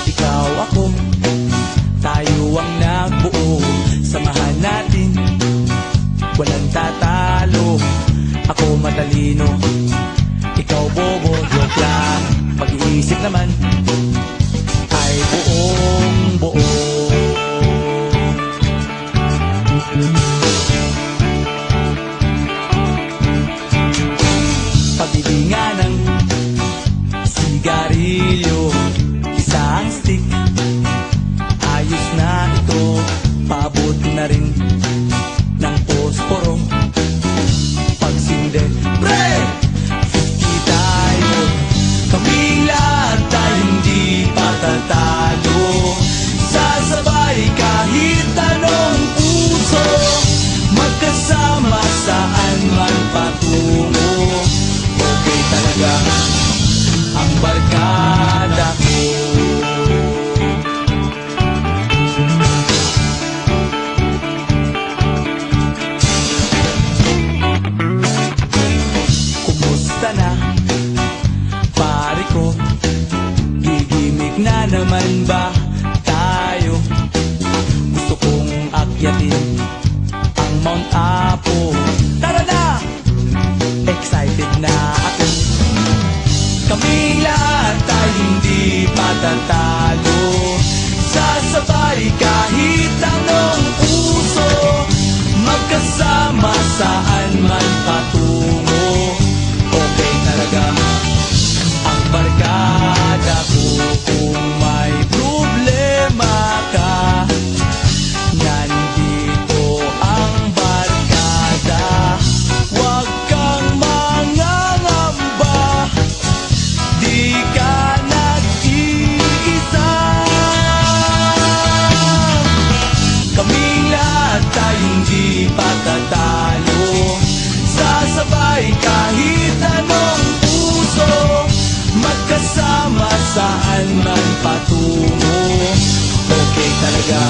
Ikaw ako, tayo ang nagbuo. Samahan natin, walang tatalo. Ako matalino, ikaw bobo. Joke lang, pag-iisip naman ay buong buo. Pabibingan ng sigarilyo, isang stick, ayos na ito. Paabot na rin ng posporo. Pagsinde, pre! 50 tayo, kaming lahat tayo hindi patatalo. Sasabay kahit anong puso, magkasama saan man patungo. Okay talaga ang barkada ko. Kumusta na, pare ko? Gigimik na naman ba tayo? Gusto kong akyatin ang Mount Apo. Tara na! Excited na ako. Kaming lahat tayo hindi patatalo. Sasabay kahit anong puso, magkasama saan man patungo. Okay talaga ang barkada ko. Kung may problema ka, nandito ang barkada. Huwag kang mangangamba, di ka nag-iisa. Kaming lahat tayo hindi patatalo. Sasabay kahit anong puso, magkasama saan man patungo. Okay talaga